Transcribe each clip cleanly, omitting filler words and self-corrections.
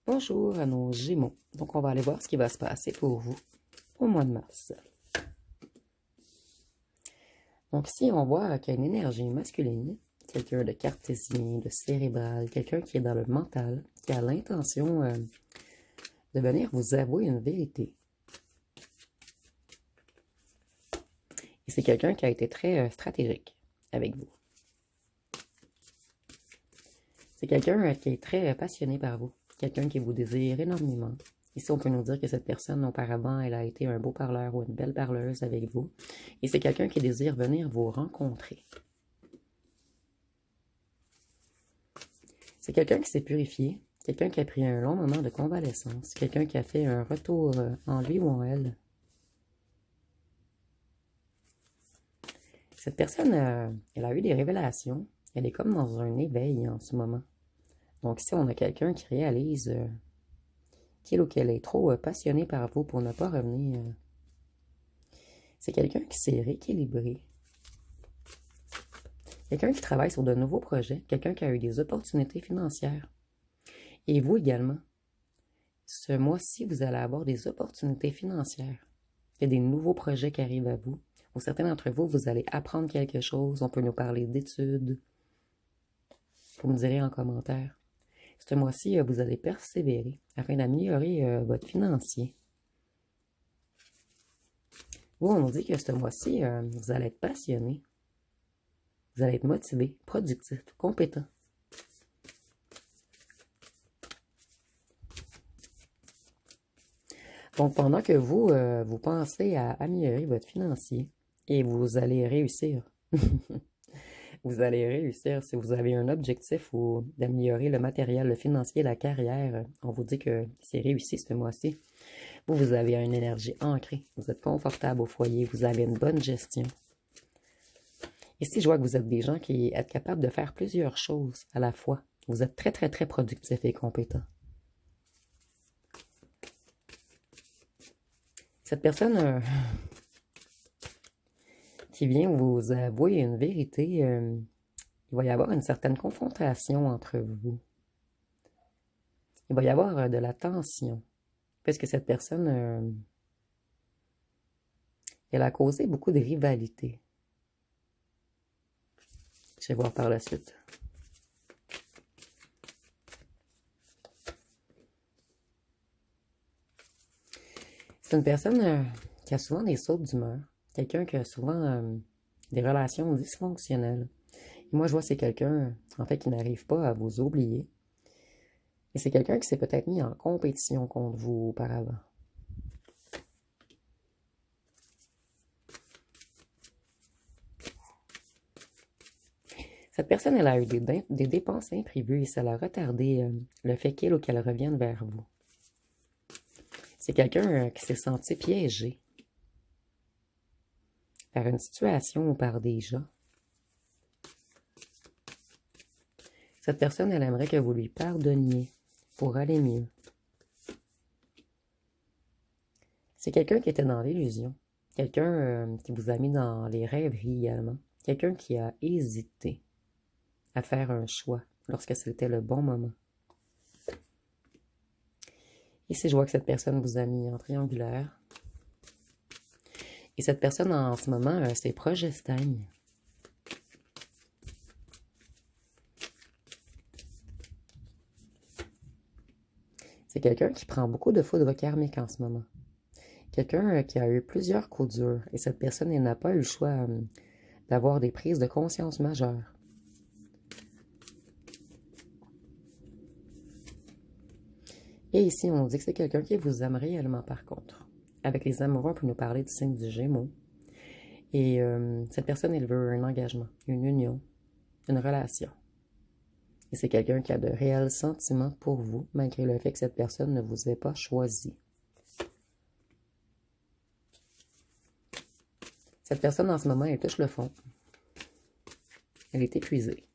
Bonjour à nos Gémeaux. Donc, on va aller voir ce qui va se passer pour vous au mois de mars. Donc, ici, on voit qu'il y a une énergie masculine, quelqu'un de cartésien, de cérébral, quelqu'un qui est dans le mental, qui a l'intention de venir vous avouer une vérité. Et c'est quelqu'un qui a été très stratégique avec vous. C'est quelqu'un qui est très passionné par vous, quelqu'un qui vous désire énormément. Ici, on peut nous dire que cette personne, auparavant, elle a été un beau parleur ou une belle parleuse avec vous. Et c'est quelqu'un qui désire venir vous rencontrer. C'est quelqu'un qui s'est purifié, quelqu'un qui a pris un long moment de convalescence, quelqu'un qui a fait un retour en lui ou en elle. Cette personne, elle a eu des révélations. Elle est comme dans un éveil en ce moment. Donc ici, on a quelqu'un qui réalise qu'il ou qu'elle est trop passionné par vous pour ne pas revenir. C'est quelqu'un qui s'est rééquilibré. Quelqu'un qui travaille sur de nouveaux projets. Quelqu'un qui a eu des opportunités financières. Et vous également. Ce mois-ci, vous allez avoir des opportunités financières. Il y a des nouveaux projets qui arrivent à vous. Pour certains d'entre vous, vous allez apprendre quelque chose. On peut nous parler d'études. Vous me direz en commentaire. Ce mois-ci, vous allez persévérer afin d'améliorer votre financier. Vous, on nous dit que ce mois-ci, vous allez être passionné. Vous allez être motivé, productif, compétent. Donc, pendant que vous, vous pensez à améliorer votre financier, et vous allez réussir. Vous allez réussir si vous avez un objectif ou d'améliorer le matériel, le financier, la carrière. On vous dit que c'est réussi ce mois-ci. Vous avez une énergie ancrée. Vous êtes confortable au foyer. Vous avez une bonne gestion. Ici, je vois que vous êtes des gens qui êtes capables de faire plusieurs choses à la fois. Vous êtes très, très, très productif et compétent. Cette personne qui vient vous avouer une vérité, il va y avoir une certaine confrontation entre vous. Il va y avoir de la tension. Parce que cette personne, elle a causé beaucoup de rivalité. Je vais voir par la suite. C'est une personne qui a souvent des sautes d'humeur. Quelqu'un qui a souvent des relations dysfonctionnelles. Et moi, je vois c'est quelqu'un, en fait, qui n'arrive pas à vous oublier. Et c'est quelqu'un qui s'est peut-être mis en compétition contre vous auparavant. Cette personne, elle a eu des dépenses imprévues et ça l'a retardé le fait qu'il ou qu'elle revienne vers vous. C'est quelqu'un qui s'est senti piégé par une situation ou par des gens. Cette personne, elle aimerait que vous lui pardonniez pour aller mieux. C'est quelqu'un qui était dans l'illusion. Quelqu'un qui vous a mis dans les rêveries également. Quelqu'un qui a hésité à faire un choix lorsque c'était le bon moment. Ici, je vois que cette personne vous a mis en triangulaire. Et cette personne, en ce moment, ses projets stagnent. C'est quelqu'un qui prend beaucoup de foudre karmique en ce moment. Quelqu'un qui a eu plusieurs coups durs. Et cette personne, elle n'a pas eu le choix d'avoir des prises de conscience majeures. Et ici, on dit que c'est quelqu'un qui vous aime réellement par contre. Avec les amoureux, on peut nous parler du signe du Gémeaux. Et cette personne, elle veut un engagement, une union, une relation. Et c'est quelqu'un qui a de réels sentiments pour vous, malgré le fait que cette personne ne vous ait pas choisi. Cette personne, en ce moment, elle touche le fond. Elle est épuisée.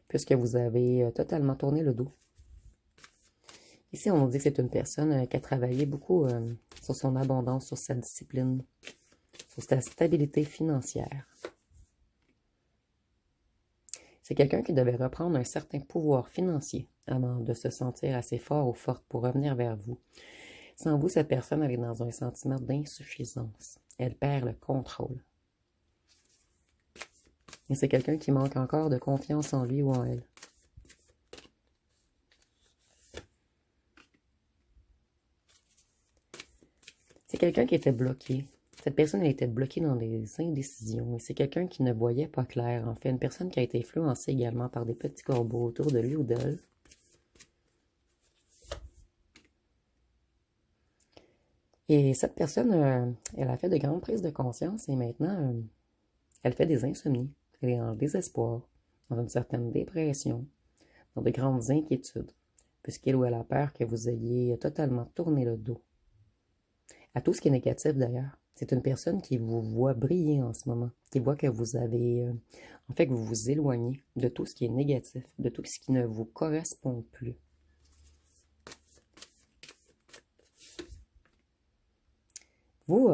Puisque vous avez totalement tourné le dos. Ici, on nous dit que c'est une personne qui a travaillé beaucoup sur son abondance, sur sa discipline, sur sa stabilité financière. C'est quelqu'un qui devait reprendre un certain pouvoir financier avant de se sentir assez fort ou forte pour revenir vers vous. Sans vous, cette personne, elle est dans un sentiment d'insuffisance. Elle perd le contrôle. Et c'est quelqu'un qui manque encore de confiance en lui ou en elle. C'est quelqu'un qui était bloqué. Cette personne elle était bloquée dans des indécisions. Et c'est quelqu'un qui ne voyait pas clair. En fait, une personne qui a été influencée également par des petits corbeaux autour de lui ou d'elle. Et cette personne, elle a fait de grandes prises de conscience et maintenant, elle fait des insomnies. Elle est en désespoir, dans une certaine dépression, dans de grandes inquiétudes, puisqu'elle ou elle a peur que vous ayez totalement tourné le dos à tout ce qui est négatif d'ailleurs. C'est une personne qui vous voit briller en ce moment, qui voit que vous avez, en fait, que vous vous éloignez de tout ce qui est négatif, de tout ce qui ne vous correspond plus. Vous,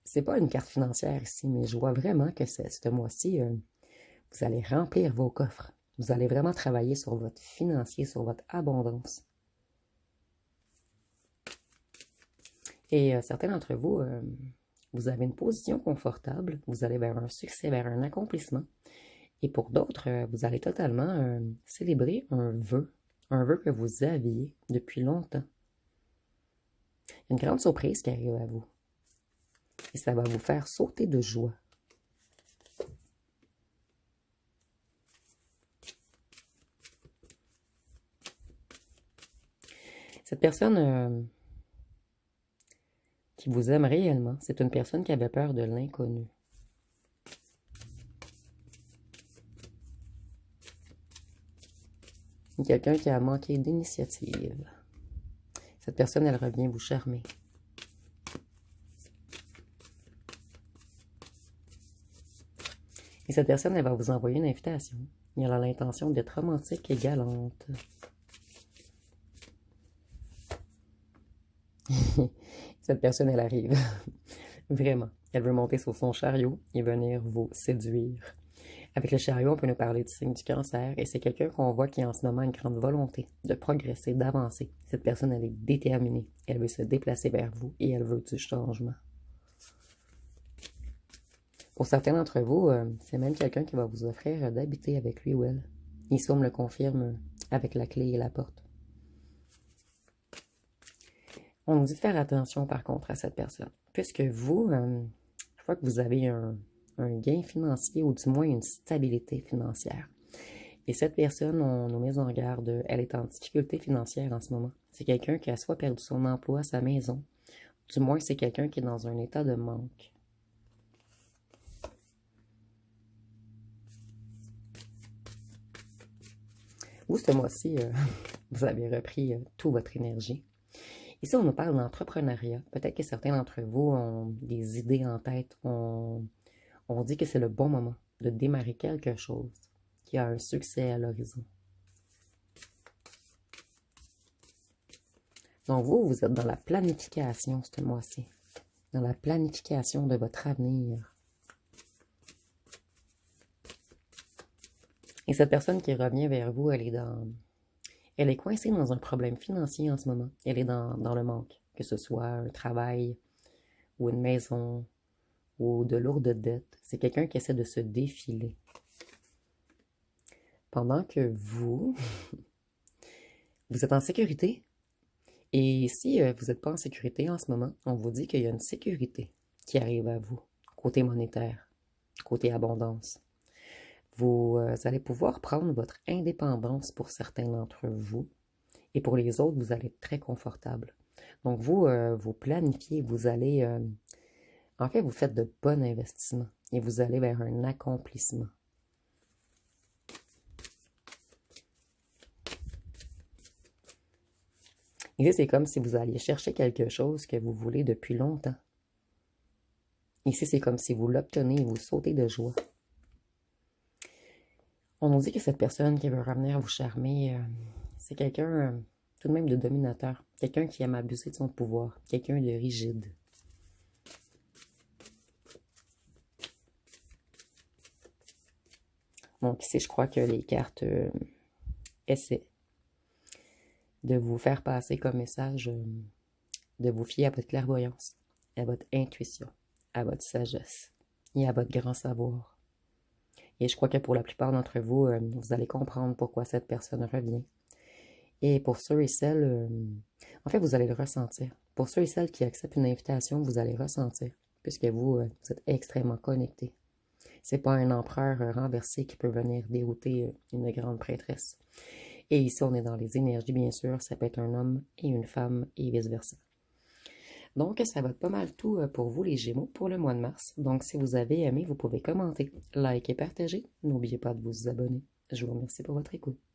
c'est pas une carte financière ici, mais je vois vraiment que ce mois-ci, vous allez remplir vos coffres. Vous allez vraiment travailler sur votre financier, sur votre abondance. Et certains d'entre vous, vous avez une position confortable, vous allez vers un succès, vers un accomplissement. Et pour d'autres, vous allez totalement célébrer un vœu que vous aviez depuis longtemps. Une grande surprise qui arrive à vous. Et ça va vous faire sauter de joie. Cette personne qui vous aime réellement, c'est une personne qui avait peur de l'inconnu. Quelqu'un qui a manqué d'initiative. Cette personne, elle revient vous charmer. Et cette personne, elle va vous envoyer une invitation. Elle a l'intention d'être romantique et galante. Cette personne, elle arrive. Vraiment. Elle veut monter sur son chariot et venir vous séduire. Avec le chariot, on peut nous parler du signe du cancer et c'est quelqu'un qu'on voit qui a en ce moment une grande volonté de progresser, d'avancer. Cette personne, elle est déterminée. Elle veut se déplacer vers vous et elle veut du changement. Pour certains d'entre vous, c'est même quelqu'un qui va vous offrir d'habiter avec lui ou elle. Ici, on me le confirme avec la clé et la porte. On nous dit de faire attention par contre à cette personne. Puisque vous, je vois que vous avez un gain financier ou du moins une stabilité financière. Et cette personne, on nous met en garde, elle est en difficulté financière en ce moment. C'est quelqu'un qui a soit perdu son emploi, sa maison, du moins c'est quelqu'un qui est dans un état de manque. Vous, ce mois-ci, vous avez repris toute votre énergie. Ici, on nous parle d'entrepreneuriat. Peut-être que certains d'entre vous ont des idées en tête. On dit que c'est le bon moment de démarrer quelque chose qui a un succès à l'horizon. Donc vous êtes dans la planification ce mois-ci. Dans la planification de votre avenir. Et cette personne qui revient vers vous, elle est coincée dans un problème financier en ce moment. Elle est dans le manque. Que ce soit un travail ou une maison ou de lourdes dettes. C'est quelqu'un qui essaie de se défiler. Pendant que vous êtes en sécurité. Et si vous n'êtes pas en sécurité en ce moment, on vous dit qu'il y a une sécurité qui arrive à vous, côté monétaire, côté abondance. Vous allez pouvoir prendre votre indépendance pour certains d'entre vous. Et pour les autres, vous allez être très confortable. Donc vous planifiez, vous allez... en fait, vous faites de bons investissements. Et vous allez vers un accomplissement. Ici, c'est comme si vous alliez chercher quelque chose que vous voulez depuis longtemps. Ici, c'est comme si vous l'obtenez et vous sautez de joie. On nous dit que cette personne qui veut revenir vous charmer, c'est quelqu'un tout de même de dominateur. Quelqu'un qui aime abuser de son pouvoir. Quelqu'un de rigide. Donc ici, je crois que les cartes essaient de vous faire passer comme message de vous fier à votre clairvoyance, à votre intuition, à votre sagesse et à votre grand savoir. Et je crois que pour la plupart d'entre vous, vous allez comprendre pourquoi cette personne revient. Et pour ceux et celles, en fait, vous allez le ressentir. Pour ceux et celles qui acceptent une invitation, vous allez ressentir, puisque vous êtes extrêmement connectés. C'est pas un empereur renversé qui peut venir dérouter une grande prêtresse. Et ici, on est dans les énergies, bien sûr. Ça peut être un homme et une femme et vice-versa. Donc, ça va être pas mal tout pour vous, les Gémeaux, pour le mois de mars. Donc, si vous avez aimé, vous pouvez commenter, liker et partager. N'oubliez pas de vous abonner. Je vous remercie pour votre écoute.